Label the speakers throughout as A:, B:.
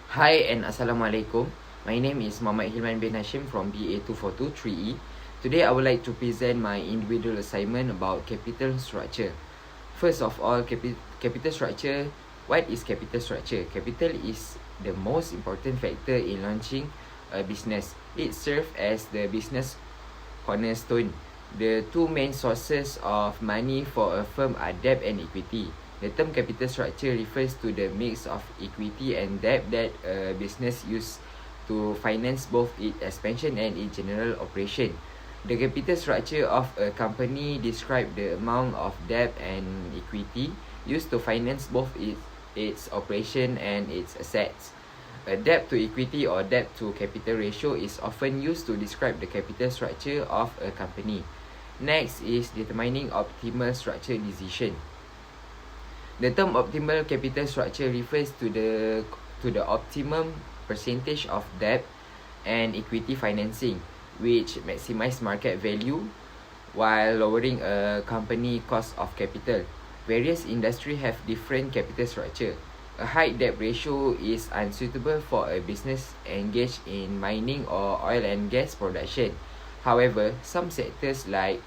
A: Hi and Assalamualaikum. My name is Muhammad Hilman bin Hashim from BA242 3E. Today I would like to present my individual assignment about capital structure. First of all, capital structure. What is capital structure? Capital is the most important factor in launching a business. It serves as the business cornerstone. The two main sources of money for a firm are debt and equity. The term capital structure refers to the mix of equity and debt that a business uses to finance both its expansion and its general operation. The capital structure of a company describes the amount of debt and equity used to finance both its operation and its assets. A debt to equity or debt to capital ratio is often used to describe the capital structure of a company. Next is determining optimal structure decision. The term optimal capital structure refers to the optimum percentage of debt and equity financing, which maximize market value while lowering a company cost of capital. Various industries have different capital structure. A high debt ratio is unsuitable for a business engaged in mining or oil and gas production. However, some sectors like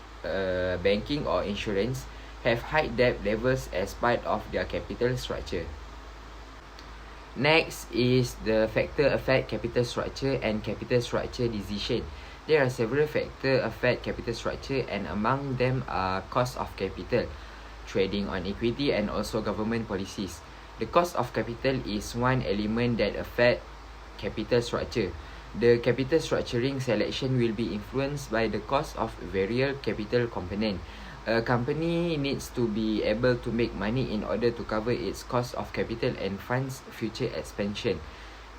A: banking or insurance have high debt levels as part of their capital structure. Next is the factor affect capital structure and capital structure decision. There are several factors affect capital structure, and among them are cost of capital, trading on equity, and also government policies. The cost of capital is one element that affect capital structure. The capital structuring selection will be influenced by the cost of various capital components. A company needs to be able to make money in order to cover its cost of capital and funds future expansion.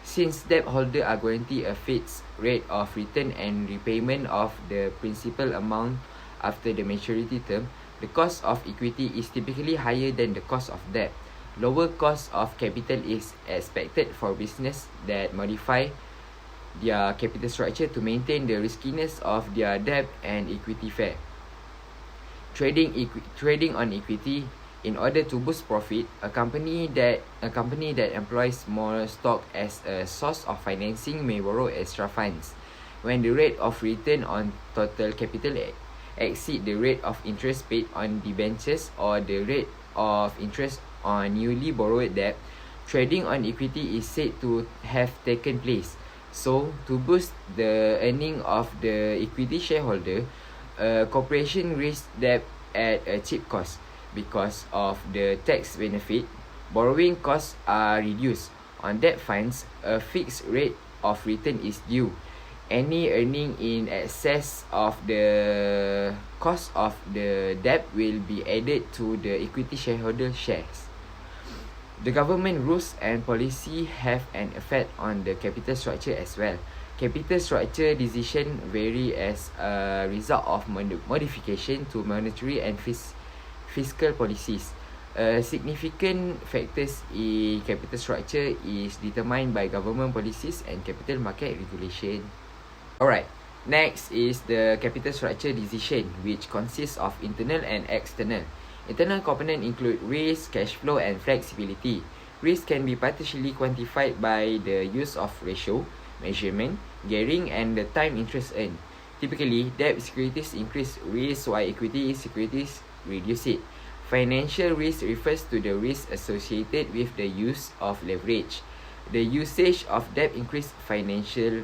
A: Since debt holders are guaranteed a fixed rate of return and repayment of the principal amount after the maturity term, the cost of equity is typically higher than the cost of debt. Lower cost of capital is expected for business that modify their capital structure to maintain the riskiness of their debt and equity fair. Trading on equity. In order to boost profit, a company that employs more stock as a source of financing may borrow extra funds. When the rate of return on total capital exceed the rate of interest paid on debentures or the rate of interest on newly borrowed debt, trading on equity is said to have taken place. So, to boost the earning of the equity shareholder, a corporation risks debt at a cheap cost. Because of the tax benefit, borrowing costs are reduced. On debt funds, a fixed rate of return is due. Any earning in excess of the cost of the debt will be added to the equity shareholder shares. The government rules and policy have an effect on the capital structure as well. Capital structure decision vary as a result of modification to monetary and fiscal policies. Significant factors in capital structure is determined by government policies and capital market regulation. Alright, next is the capital structure decision, which consists of internal and external. Internal components include risk, cash flow, and flexibility. Risk can be partially quantified by the use of ratio, measurement, gearing, and the time interest earned. Typically, debt securities increase risk while equity securities reduce it. Financial risk refers to the risk associated with the use of leverage. The usage of debt increases financial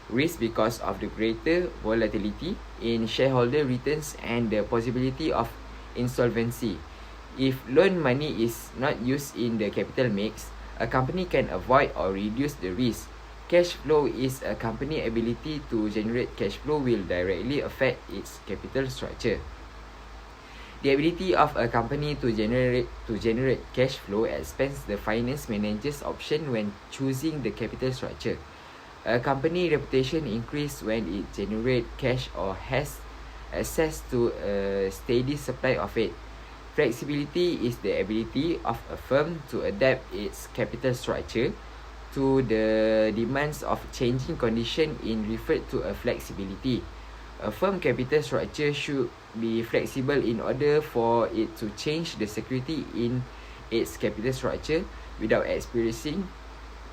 A: risk because of the greater volatility in shareholder returns and the possibility of insolvency. If loan money is not used in the capital mix, a company can avoid or reduce the risk. Cash flow is a company's ability to generate cash flow will directly affect its capital structure. The ability of a company to generate cash flow expands the finance manager's option when choosing the capital structure. A company reputation increases when it generates cash or has access to a steady supply of it. Flexibility is the ability of a firm to adapt its capital structure to the demands of changing condition in referred to a flexibility. A firm capital structure should be flexible in order for it to change the security in its capital structure without experiencing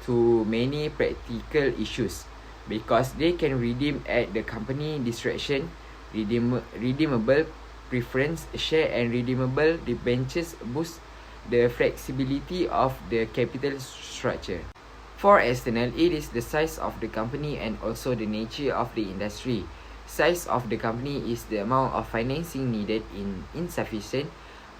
A: to many practical issues because they can redeem at the company discretion, redeemable preference share and redeemable debentures boost the flexibility of the capital structure. For external, it is the size of the company and also the nature of the industry. Size of the company is the amount of financing needed in insufficient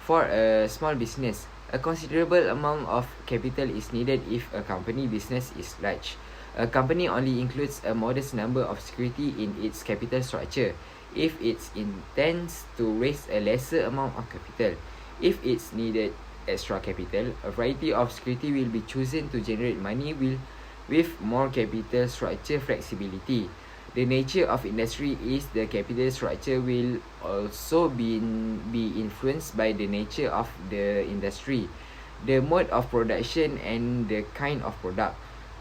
A: for a small business. A considerable amount of capital is needed if a company business is large. A company only includes a modest number of security in its capital structure if it intends to raise a lesser amount of capital. If it's needed extra capital, a variety of security will be chosen to generate money with more capital structure flexibility. The nature of industry is the capital structure will also be influenced by the nature of the industry, the mode of production and the kind of product.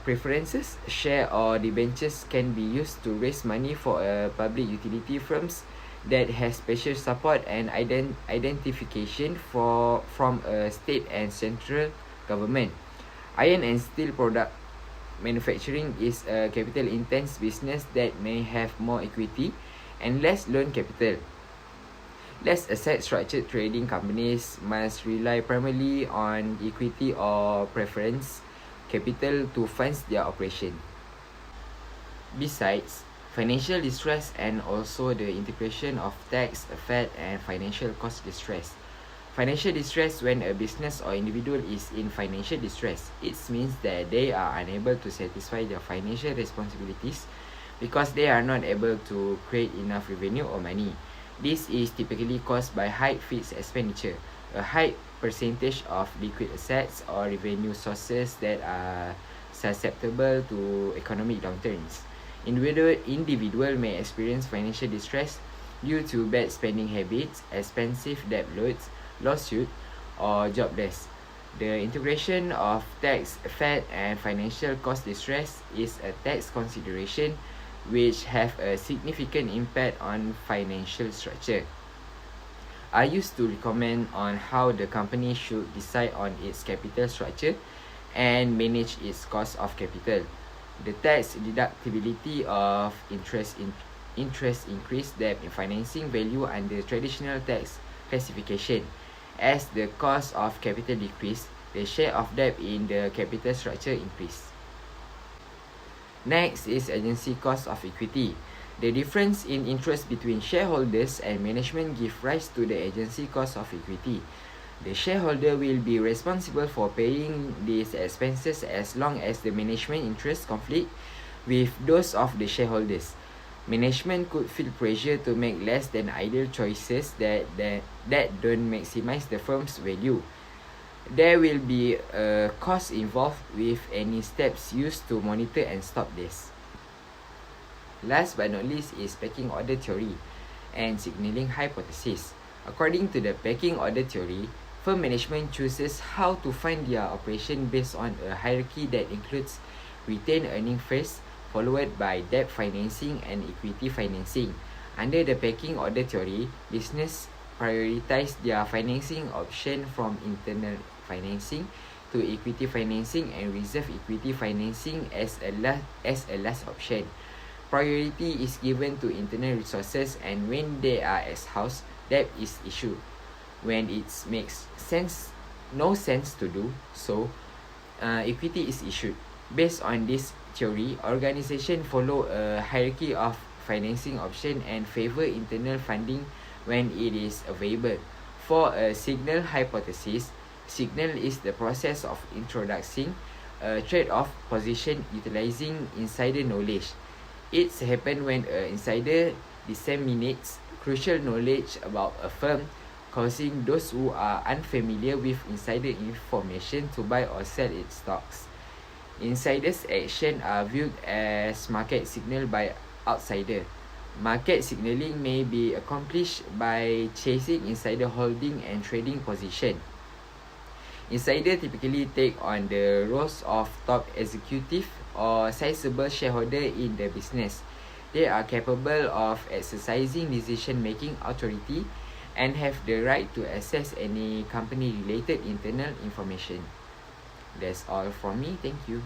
A: Preferences, share or debentures can be used to raise money for public utility firms that has special support and identification from a state and central government. Iron and steel product manufacturing is a capital intense business that may have more equity and less loan capital. Less asset structured trading companies must rely primarily on equity or preference capital to fund their operation. Besides, financial distress and also the integration of tax, effect and financial cost distress. Financial distress when a business or individual is in financial distress. It means that they are unable to satisfy their financial responsibilities because they are not able to create enough revenue or money. This is typically caused by high fixed expenditure, a high percentage of liquid assets or revenue sources that are susceptible to economic downturns. Individual may experience financial distress due to bad spending habits, expensive debt loads, lawsuit, or jobless. The integration of tax, effect, and financial cost distress is a tax consideration which have a significant impact on financial structure. I used to recommend on how the company should decide on its capital structure and manage its cost of capital. The tax deductibility of interest increase debt in financing value under traditional tax classification. As the cost of capital decrease, the share of debt in the capital structure increase. Next is agency cost of equity. The difference in interest between shareholders and management give rise to the agency cost of equity. The shareholder will be responsible for paying these expenses as long as the management interests conflict with those of the shareholders. Management could feel pressure to make less than ideal choices that don't maximize the firm's value. There will be a cost involved with any steps used to monitor and stop this. Last but not least is pecking order theory and signaling hypothesis. According to the pecking order theory, firm management chooses how to fund their operation based on a hierarchy that includes retained earnings first, followed by debt financing and equity financing. Under the pecking order theory, business prioritize their financing option from internal financing to equity financing and reserve equity financing as a last option. Priority is given to internal resources, and when they are exhausted, debt is issued. When it makes no sense to do so, equity is issued. Based on this theory, organizations follow a hierarchy of financing option and favor internal funding when it is available. For a signal hypothesis, signal is the process of introducing a trade-off position utilizing insider knowledge. It's happen when an insider disseminates crucial knowledge about a firm, causing those who are unfamiliar with insider information to buy or sell its stocks. Insiders' actions are viewed as market signal by outsider. Market signaling may be accomplished by chasing insider holding and trading position. Insider typically take on the roles of top executive or sizable shareholder in the business. They are capable of exercising decision-making authority and have the right to access any company-related internal information. That's all from me. Thank you.